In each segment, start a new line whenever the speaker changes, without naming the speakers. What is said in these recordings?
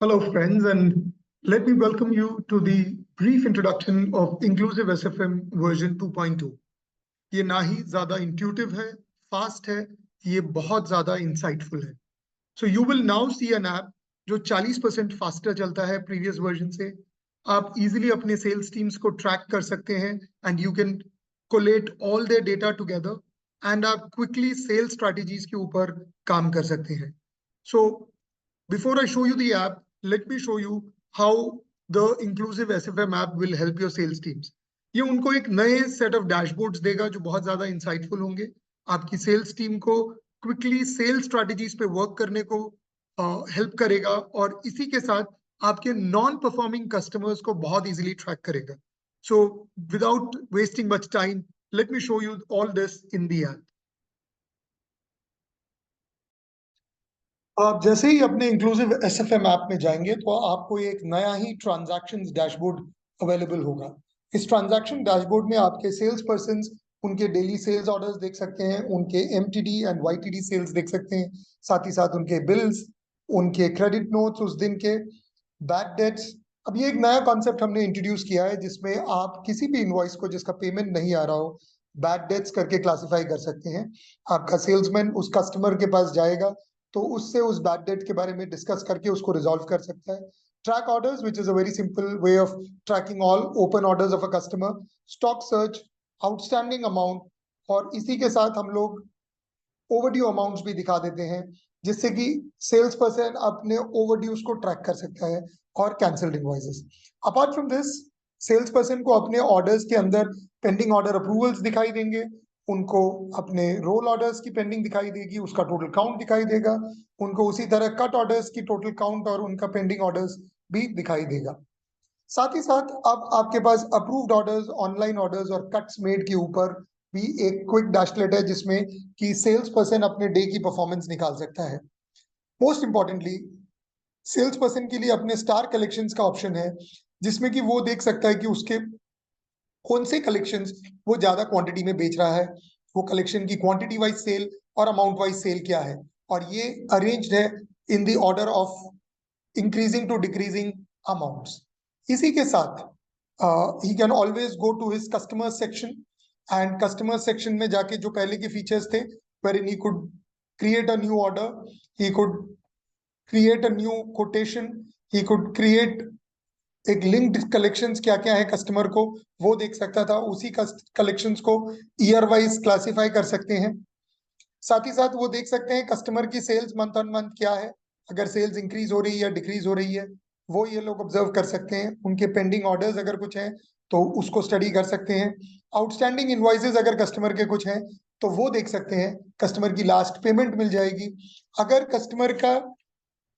Hello, friends, and let me welcome you to the brief introduction of Inclusive SFM version 2.2. ये ना ही ज़्यादा intuitive है, fast है, ये बहुत ज़्यादा insightful है. So you will now see an app जो 40% faster चलता है previous version से. आप easily अपने sales teams को track कर सकते हैं and you can collate all their data together and आप quickly sales strategies के ऊपर काम कर सकते हैं. So before I show you the app, let me show you how the Inclusive SFM app will help your sales teams. ये उनको एक नए set of dashboards देगा जो बहुत ज़्यादा insightful होंगे. आपकी sales team को quickly sales strategies पे work करने को help करेगा और इसी के साथ आपके non-performing customers को बहुत easily track करेगा. So without wasting much time, let me show you all this in the app. आप जैसे ही अपने इंक्लूसिव एसएफएम ऐप में जाएंगे तो आपको एक नया ही ट्रांजैक्शंस डैशबोर्ड अवेलेबल होगा. इस ट्रांजैक्शन डैशबोर्ड में आपके सेल्स पर्सन उनके डेली सेल्स ऑर्डर्स देख सकते हैं, उनके एमटीडी एंड वाईटीडी सेल्स देख सकते हैं, साथ ही साथ उनके बिल्स, उनके क्रेडिट नोट्स उस दिन के, बैड डेट्स. अब ये एक नया कॉन्सेप्ट हमने इंट्रोड्यूस किया है जिसमें आप किसी भी इनवॉइस को जिसका पेमेंट नहीं आ रहा हो बैड डेट्स करके क्लासिफाई कर सकते हैं. आपका सेल्समैन उस कस्टमर के पास जाएगा तो उससे उस बैड डेट के बारे में डिस्कस करके उसको रिजॉल्व कर सकता है. Track orders which is a very simple way of tracking all open orders of a customer, stock search, outstanding amount, और इसी के साथ हम लोग ओवरड्यू अमाउंट्स भी दिखा देते हैं जिससे कि सेल्स पर्सन अपने ओवरड्यूज को ट्रैक कर सकता है और cancelled invoices. Apart from this, sales person को अपने ऑर्डर्स के अंदर पेंडिंग ऑर्डर अप्रूवल्स दिखाई देंगे, उनको अपने रोल ऑर्डर्स की पेंडिंग दिखाई देगी, उसका टोटल काउंट दिखाई देगा, उनको उसी तरह कट ऑर्डर्स की टोटल काउंट और उनका पेंडिंग ऑर्डर्स भी दिखाई देगा. साथ ही साथ अब आपके पास अप्रूव्ड ऑर्डर्स, ऑनलाइन ऑर्डर्स और कट्स मेड के ऊपर भी एक क्विक डैशलेट है जिसमें कि सेल्स पर्सन अपने डे की परफॉर्मेंस निकाल सकता है. मोस्ट इंपॉर्टेंटली, सेल्स पर्सन के लिए अपने स्टार कलेक्शंस का ऑप्शन है जिसमें कि वो देख सकता है कि उसके कौन से कलेक्शंस वो ज्यादा क्वांटिटी में बेच रहा है, वो कलेक्शन की क्वांटिटी वाइज सेल और अमाउंट वाइज सेल क्या है, और ये अरेंज्ड है in the order of increasing to decreasing amounts. इसी के साथ ही can always go to his customer section and customer section में जाके जो पहले के फीचर्स थे wherein he could create a new order, he could create a new quotation, he could create एक लिंक्ड कलेक्शंस क्या क्या है कस्टमर को वो देख सकता था. उसी कलेक्शंस को ईयर वाइज क्लासिफाई कर सकते हैं. साथ ही साथ वो देख सकते हैं कस्टमर की सेल्स मंथ ऑन मंथ क्या है, अगर सेल्स इंक्रीज हो रही है, डिक्रीज हो रही है, वो ये लोग ऑब्जर्व कर सकते हैं. उनके पेंडिंग ऑर्डर्स अगर कुछ हैं तो उसको स्टडी कर सकते हैं. आउटस्टैंडिंग इनवॉइसेस अगर कस्टमर के कुछ हैं तो वो देख सकते हैं. कस्टमर की लास्ट पेमेंट मिल जाएगी. अगर कस्टमर का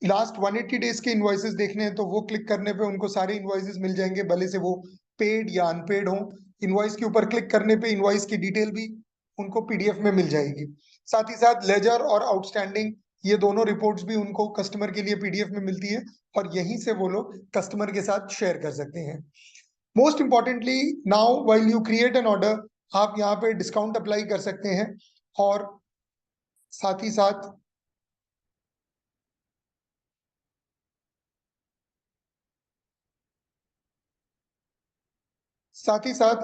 लास्ट 180 डेज के इनवॉइसेस देखने हैं तो वो क्लिक करने पे उनको सारे इनवॉइसेस मिल जाएंगे, भले से वो पेड या अनपेड हो. इनवॉइस के ऊपर क्लिक करने पे इनवॉइस की डिटेल भी उनको पीडीएफ में मिल जाएगी. साथ ही साथ लेजर और आउटस्टैंडिंग ये दोनों रिपोर्ट्स भी उनको कस्टमर के लिए पीडीएफ में मिलती है और यहीं से वो लोग कस्टमर के साथ शेयर कर सकते हैं. Most importantly, now while you create an order, आप यहाँ पे डिस्काउंट अप्लाई कर सकते हैं और साथ ही साथ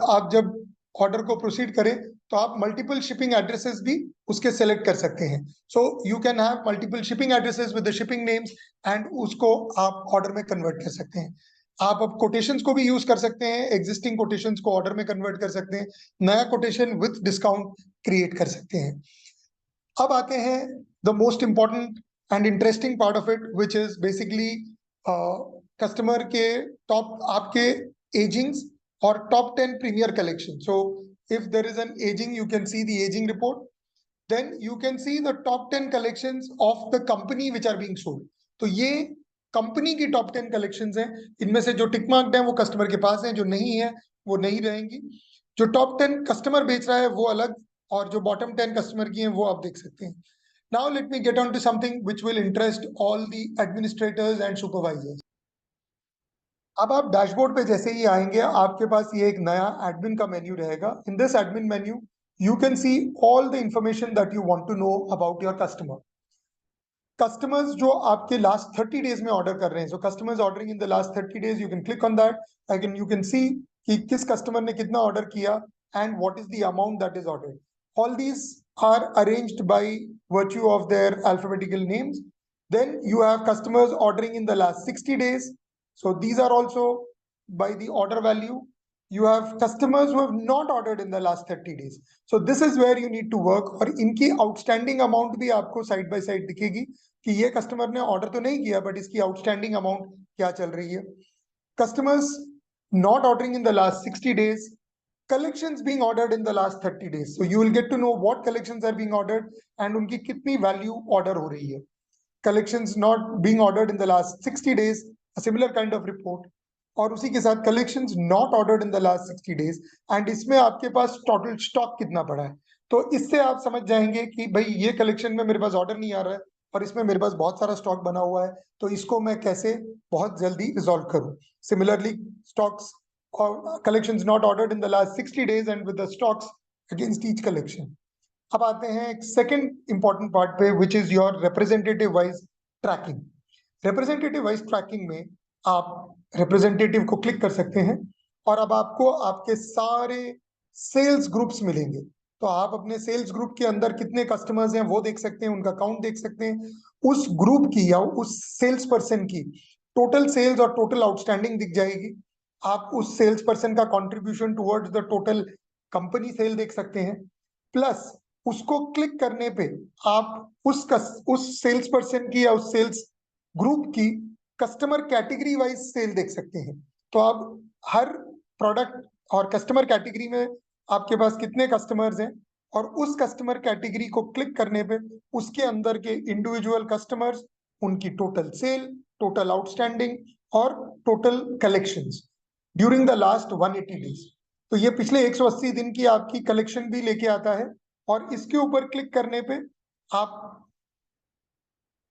आप जब ऑर्डर को प्रोसीड करें तो आप मल्टीपल शिपिंग एड्रेसेस भी उसके सेलेक्ट कर सकते हैं. So you can have multiple shipping addresses with the shipping names and उसको आप ऑर्डर में कन्वर्ट कर सकते हैं. आप अब कोटेशंस को भी यूज कर सकते हैं, एग्जिस्टिंग कोटेशंस को ऑर्डर में कन्वर्ट कर सकते हैं, नया कोटेशन विथ डिस्काउंट क्रिएट कर सकते हैं. अब आते हैं the most important and interesting part of it which is basically customer के टॉप आपके agings or top 10 premier collection. So if there is an aging, you can see the aging report. Then you can see the top 10 collections of the company which are being sold. तो ये company की top 10 collections हैं. इनमें से जो टिक marked हैं वो customer के पास हैं, जो नहीं है वो नहीं रहेंगी. जो टॉप 10 कस्टमर बेच रहा है वो अलग और जो बॉटम 10 कस्टमर की हैं वो आप देख सकते हैं. Now let me get on to something which will interest all the administrators and supervisors. अब आप डैशबोर्ड पे जैसे ही आएंगे आपके पास ये एक नया एडमिन का मेन्यू रहेगा. In this admin menu you can see all the information that you want to know about your customer. Customers जो आपके लास्ट 30 डेज में ऑर्डर कर रहे हैं, so customers ordering in the last 30 days, you can click on that, you can see कि किस customer ने कितना ऑर्डर किया and what is the amount that is ordered. All these are arranged by virtue of their alphabetical names. Then you have customers ordering in the last 60 days, so these are also by the order value. You have customers who have not ordered in the last 30 days. So this is where you need to work. और इनकी outstanding amount भी आपको side by side दिखेगी कि ये customer ने order तो नहीं किया but इसकी outstanding amount क्या चल रही है. Customers not ordering in the last 60 days, collections being ordered in the last 30 days. So you will get to know what collections are being ordered and उनकी कितनी value order हो रही है. Collections not being ordered in the last 60 days, a similar kind of report. और उसी के साथ collections not ordered in the last 60 days, and इसमें आपके पास total stock कितना पड़ा है. तो इससे आप समझ जाएंगे कि भाई ये collection में मेरे पास order नहीं आ रहा है और इसमें मेरे पास बहुत सारा stock बना हुआ है, तो इसको मैं कैसे बहुत जल्दी resolve करूं. Similarly, stocks or collections not ordered in the last 60 days and with the stocks against each collection. अब आते हैं एक सेकंड इंपॉर्टेंट पार्ट पे, which is your representative wise tracking. Representative wise tracking में आप रिप्रेजेंटेटिव को click कर सकते हैं और अब आपको आपके सारे सेल्स ग्रुप्स मिलेंगे. तो आप अपने सेल्स ग्रुप के अंदर कितने कस्टमर्स हैं वो देख सकते हैं, उनका काउंट देख सकते हैं, उस ग्रुप की या उस सेल्स पर्सन की टोटल सेल्स और टोटल आउटस्टैंडिंग दिख जाएगी. आप उस सेल्स पर्सन का contribution towards the total company sale देख सकते हैं. प्लस उसको क्लिक करने पे आप उस सेल्स पर्सन की या उस सेल्स ग्रुप की कस्टमर कैटेगरी वाइज सेल देख सकते हैं. तो आप हर प्रोडक्ट और कस्टमर कैटेगरी में आपके पास कितने कस्टमर्स हैं और उस कस्टमर कैटेगरी को क्लिक करने पे उसके अंदर के इंडिविजुअल कस्टमर्स, उनकी टोटल सेल, टोटल आउटस्टैंडिंग और total collections during the last 180 days. तो ये पिछले 180 दिन की आपकी कलेक्शन भी लेके आता है. और इसके ऊपर क्लिक करने पे आप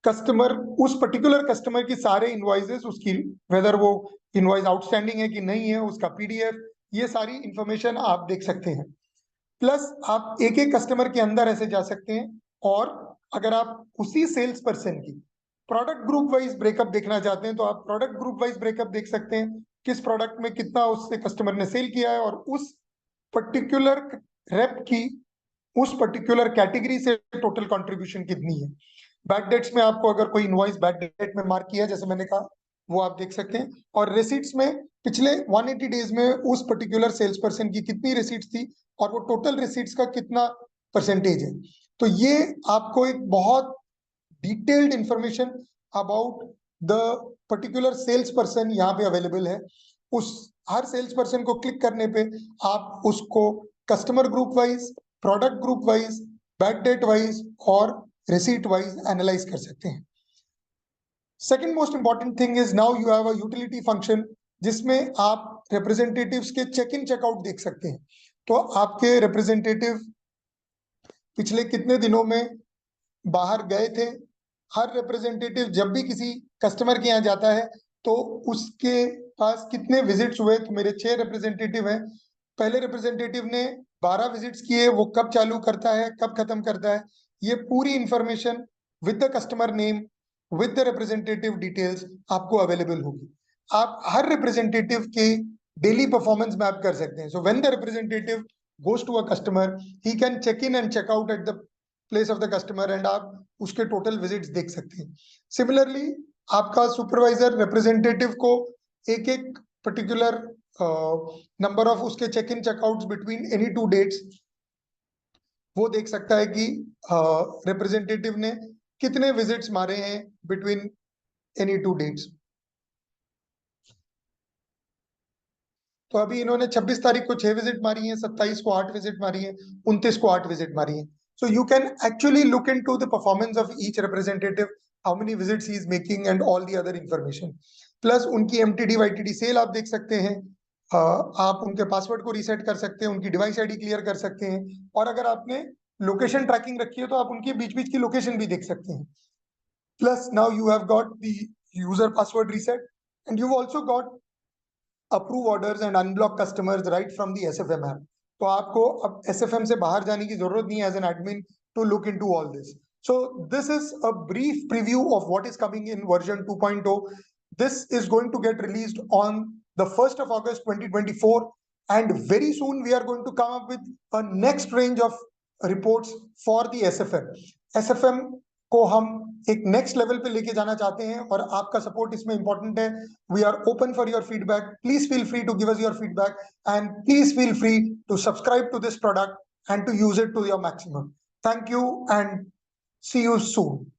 कस्टमर, उस पर्टिकुलर कस्टमर की सारे इनवॉइसेस, उसकी वेदर वो इनवॉइस आउटस्टैंडिंग है कि नहीं है, उसका पीडीएफ, ये सारी इंफॉर्मेशन आप देख सकते हैं. प्लस आप एक एक कस्टमर के अंदर ऐसे जा सकते हैं और अगर आप उसी सेल्स पर्सन की प्रोडक्ट ग्रुप वाइज ब्रेकअप देखना चाहते हैं तो आप प्रोडक्ट ग्रुप वाइज ब्रेकअप देख सकते हैं, किस प्रोडक्ट में कितना उससे कस्टमर ने सेल किया है और उस पर्टिकुलर रेप की उस पर्टिकुलर कैटेगरी से टोटल कंट्रीब्यूशन कितनी है. बैक डेट्स में आपको अगर कोई इनवॉइस बैक डेट में मार्क किया जैसे मैंने कहा वो आप देख सकते हैं. और रिसीट्स में पिछले 180 डेज में उस पर्टिकुलर सेल्स पर्सन की कितनी रिसीट्स थी और वो टोटल रिसीट्स का कितना परसेंटेज है. तो ये आपको एक बहुत detailed information about the particular sales person यहाँ पे अवेलेबल है. उस हर सेल्स पर्सन को क्लिक करने पे आप उसको customer group wise, product group wise, back date wise और रिसीट वाइज एनालाइज कर सकते हैं. Second most important thing is now you have a utility function जिसमें आप रिप्रेजेंटेटिव्स के चेक इन चेकआउट देख सकते हैं. तो आपके रिप्रेजेंटेटिव पिछले कितने दिनों में बाहर गए थे. हर रिप्रेजेंटेटिव जब भी किसी कस्टमर के यहाँ जाता है तो उसके पास कितने विजिट्स हुए. तो मेरे 6 रिप्रेजेंटेटिव हैं. पहले रिप्रेजेंटेटिव ने 12 विजिट्स किए, वो कब चालू करता है कब खत्म करता है, ये पूरी information with the customer name, with the representative details आपको अवेलेबल होगी. आप हर रिप्रेजेंटेटिव के डेली परफॉर्मेंस मैप कर सकते हैं. So when the representative goes to a customer he can check in and check out at the place of the customer and आप उसके टोटल विजिट्स देख सकते हैं. सिमिलरली आपका सुपरवाइजर रिप्रेजेंटेटिव को एक एक पर्टिकुलर नंबर ऑफ उसके check in checkouts between any 2 dates वो देख सकता है कि रिप्रेजेंटेटिव ने कितने विजिट्स मारे हैं बिटवीन एनी 2 डेट्स. तो अभी इन्होंने 26 तारीख को 6 विजिट मारी है, 27 को 8 विजिट मारी है, 29 को 8 विजिट मारी है. So you can actually look into the performance of each representative, how many visits he is making and all the other information. Plus उनकी MTD YTD सेल आप देख सकते हैं. आप उनके पासवर्ड को रीसेट कर सकते हैं, उनकी डिवाइस आईडी क्लियर कर सकते हैं और अगर आपने लोकेशन ट्रैकिंग रखी है तो आप उनके बीच बीच की लोकेशन भी देख सकते हैं. Plus now you have got the user password reset and you've also got approve orders and unblock customers right from the SFM app. तो आपको अब SFM से बाहर जाने की जरूरत नहीं है as an admin to look into all this. So this is a brief preview of what is coming in version 2.0. This is going to get released on the 1st of August 2024, and very soon we are going to come up with a next range of reports for the SFM. SFM को हम एक next level पे लेके जाना चाहते हैं और आपका सपोर्ट इसमें इंपॉर्टेंट है. We are open for your feedback. Please feel free to give us your feedback and please feel free to subscribe to this product and to use it to your maximum. Thank you and see you soon.